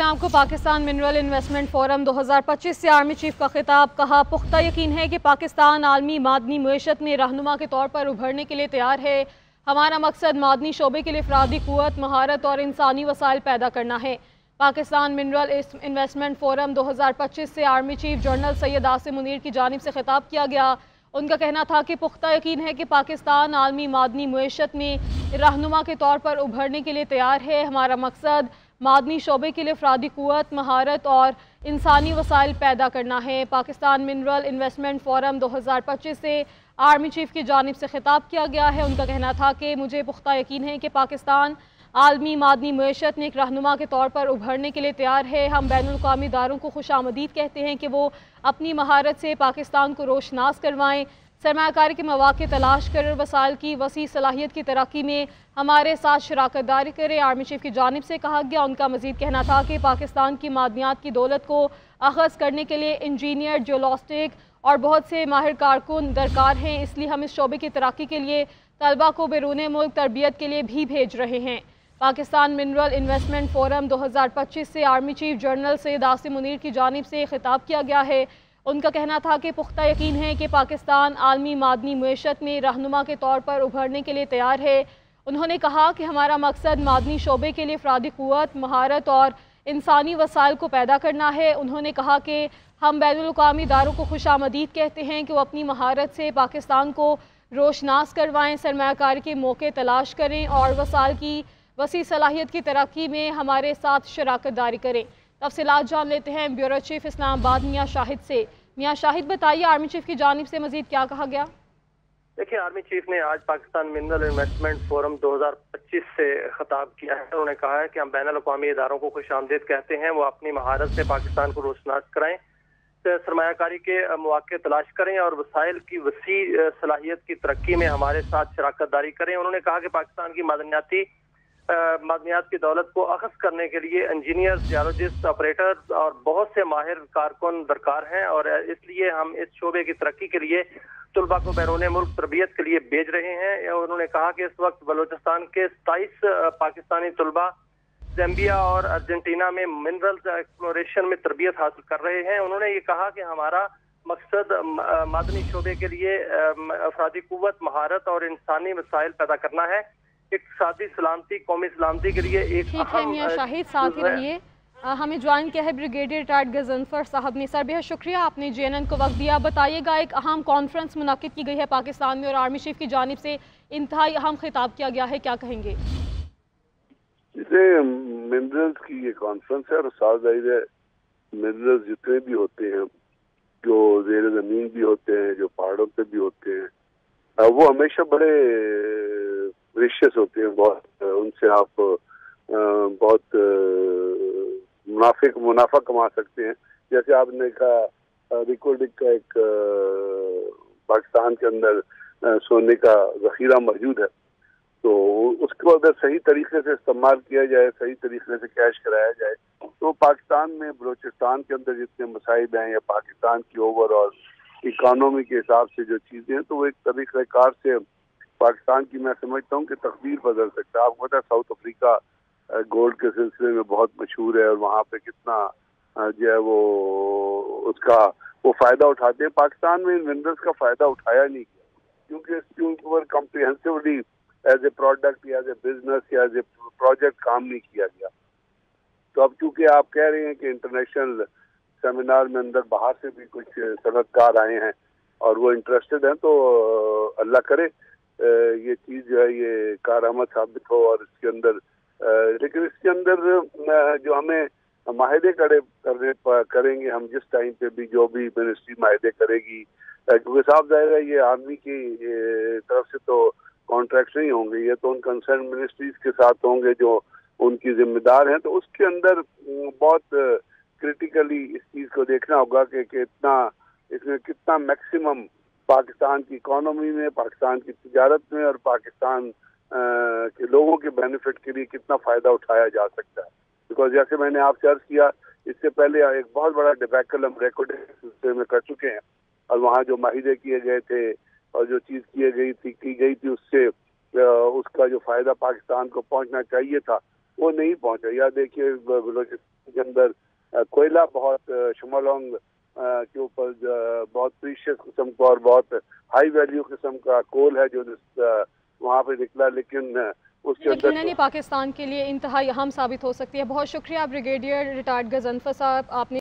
आपको Pakistan mineral investment forum 2025 से army chief का खिताब। कहा, पुख्ता यकीन है कि पाकिस्तान आलमी मादनी मईशत में रहनुमा के तौर पर उभरने के लिए तैयार है। हमारा मकसद मादनी शोबे के लिए अफरादी कुव्वत, महारत और इंसानी वसाइल पैदा करना है। पाकिस्तान मिनरल इन्वेस्टमेंट फोरम 2025 से army chief general Syed Asim Munir की जानिब से खिताब किया गया। उनका कहना था कि पुख्ता यकीन है कि पाकिस्तान आलमी मादनी मईशत में रहनुमा के तौर पर उभरने के लिए तैयार है। हमारा मकसद मादनी शोबे के लिए अफरादी कुव्वत, महारत और इंसानी वसाइल पैदा करना है। पाकिस्तान मिनरल इन्वेस्टमेंट फोरम 2025 से आर्मी चीफ की जानिब से खिताब किया गया है। उनका कहना था कि मुझे पुख्ता यकीन है कि पाकिस्तान आलमी मादनी मईशत में एक रहनुमा के तौर पर उभरने के लिए तैयार है। हम बैनुल-अक़वामी इदारों को खुशामदीद कहते हैं कि वो अपनी महारत से पाकिस्तान को रोशनास करवाएं, सरमायाकारी के मौक़े तलाश कर वसाइल की वसी सलाहियत की तरक्की में हमारे साथ शराकत दारी करें। आर्मी चीफ की जानिब से कहा गया। उनका मजीद कहना था कि पाकिस्तान की मादनियात की दौलत को अखज़ करने के लिए इंजीनियर, जियोलॉजिस्ट और बहुत से माहिर कारकुन दरकार हैं। इसलिए हम इस शोबे की तरक्की के लिए तलबा को बैरून मुल्क तरबियत के लिए भी भेज रहे हैं। पाकिस्तान मिनरल इन्वेस्टमेंट फोरम 2025 से army chief general Syed Asim Munir की जानिब से खिताब किया गया है। उनका कहना था कि पुख्ता यकीन है कि पाकिस्तान आलमी मादनी मईशत में रहनुमा के तौर पर उभरने के लिए तैयार है। उन्होंने कहा कि हमारा मकसद मादनी शोबे के लिए अफरादी कुव्वत, महारत और इंसानी वसाइल को पैदा करना है। उन्होंने कहा कि हम बैनुल-अक़वामी इदारों को खुशामदीद कहते हैं कि वो अपनी महारत से पाकिस्तान को रोशनास करवाएं, सरमायाकारी के मौके तलाश करें और वसाइल की वसी सलाहियत की तरक्की में हमारे साथ शराकत दारी करें। तफसीलात जान लेते हैं ब्यूरो चीफ इस्लामाबाद मियाँ शाहिद से। मियाँ शाहिद, बताइए आर्मी चीफ की जानिब से मजीद क्या कहा गया? देखिए, आर्मी चीफ ने आज पाकिस्तान मिनरल इन्वेस्टमेंट फोरम 2025 से खिताब किया है। उन्होंने कहा है कि हम बैनुल-अक़वामी इदारों को खुशामदीद कहते हैं, वो अपनी महारत से पाकिस्तान को रोशनास कराएं, सरमायाकारी के मौक़े तलाश करें और वसाइल की वसी सलाहियत की तरक्की में हमारे साथ शराकत दारी करें। उन्होंने कहा कि पाकिस्तान की मादनियात की दौलत को अखज़ करने के लिए इंजीनियर, जियोलॉजिस्ट, ऑपरेटर और बहुत से माहिर कारकुन दरकार हैं और इसलिए हम इस शोबे की तरक्की के लिए तलबा को बैरून मुल्क तरबियत के लिए भेज रहे हैं। उन्होंने कहा कि इस वक्त बलूचिस्तान के 27 पाकिस्तानी तलबा ज़ाम्बिया और अर्जेंटीना में मिनरल्स एक्सप्लोरेशन में तरबियत हासिल कर रहे हैं। उन्होंने ये कहा कि हमारा मकसद मादनी शोबे के लिए अफरादी कुव्वत, महारत और इंसानी वसाइल पैदा करना है। इक़्तिसादी सलामती, कौमी सलामती के लिए एक ठीक है मियाँ शाहिद, साथ ही रहिए। हमें ज्वाइन किया है ब्रिगेडियर रिटायर्ड गजनफर साहब ने। सर, बेहद शुक्रिया, आपने JNN को वक्त दिया। बताइएगा, एक अहम कॉन्फ्रेंस मुनाकिद की गई है पाकिस्तान में और आर्मी चीफ की जानिब से इंतहाई अहम खिताब किया गया है, क्या कहेंगे? जैसे मिनरल्स की ये कॉन्फ्रेंस है और साथ जाहिर है मिनरल्स जितने भी होते हैं, जो ज़ेर ज़मीन भी होते हैं, जो पहाड़ों पे भी होते हैं, वो हमेशा बड़े प्रेशियस होते हैं। बहुत उनसे आप बहुत मुनाफा कमा सकते हैं। जैसे आपने कहा रिकॉर्डिंग का एक पाकिस्तान के अंदर सोने का जखीरा मौजूद है, तो उसको अगर सही तरीके से इस्तेमाल किया जाए, सही तरीके से कैश कराया जाए, तो पाकिस्तान में बलूचिस्तान के अंदर जितने मसाइब हैं या पाकिस्तान की ओवरऑल इकानमी के हिसाब से जो चीज़ें हैं, तो वो एक तरीक़ेकार से पाकिस्तान की मैं समझता हूँ कि तकदीर बदल सकता है। आपको पता है साउथ अफ्रीका गोल्ड के सिलसिले में बहुत मशहूर है और वहाँ पे कितना जो है वो उसका वो फ़ायदा उठाते हैं। पाकिस्तान में इन मिनरल्स का फ़ायदा उठाया नहीं गया क्योंकि इसके ऊपर कम्प्रिहेंसिवली एज ए प्रोडक्ट या एज ए बिजनेस या एज ए प्रोजेक्ट काम नहीं किया गया। तो अब चूँकि आप कह रहे हैं कि इंटरनेशनल सेमिनार में अंदर बाहर से भी कुछ सनअतकार आए हैं और वो इंटरेस्टेड हैं, तो अल्लाह करे ये चीज़ जो है ये कारआमद साबित हो और इसके अंदर लेकिन इसके अंदर जो हमें माहिदे करेंगे हम जिस टाइम पे भी जो भी मिनिस्ट्री माहिदे करेगी, क्योंकि साफ जाहिर है ये आर्मी की तरफ से तो कॉन्ट्रैक्ट नहीं होंगे, ये तो उन कंसर्न मिनिस्ट्रीज के साथ होंगे जो उनकी जिम्मेदार हैं। तो उसके अंदर बहुत क्रिटिकली इस चीज़ को देखना होगा कि इसमें कितना मैक्सिमम पाकिस्तान की इकोनॉमी में, पाकिस्तान की तिजारत में और पाकिस्तान के लोगों के बेनिफिट के लिए कितना फ़ायदा उठाया जा सकता है। बिकॉज जैसे मैंने आपसे अर्ज किया, इससे पहले एक बहुत बड़ा डिबैकल हम रिकॉर्डिंग सिलसिले में कर चुके हैं और वहाँ जो माहिदे किए गए थे और जो चीज़ की गई थी उससे उसका जो फ़ायदा पाकिस्तान को पहुँचना चाहिए था वो नहीं पहुँचा। या देखिए बलूचिस्तान के अंदर कोयला बहुत शमोलोंग के ऊपर बहुत प्रीशियस किस्म का और बहुत हाई वैल्यू किस्म का कोल है जो वहाँ पे निकला, लेकिन उसके अंदर पाकिस्तान के लिए इंतहाई अहम साबित हो सकती है। बहुत शुक्रिया ब्रिगेडियर रिटायर्ड गजनफर साहब, आपने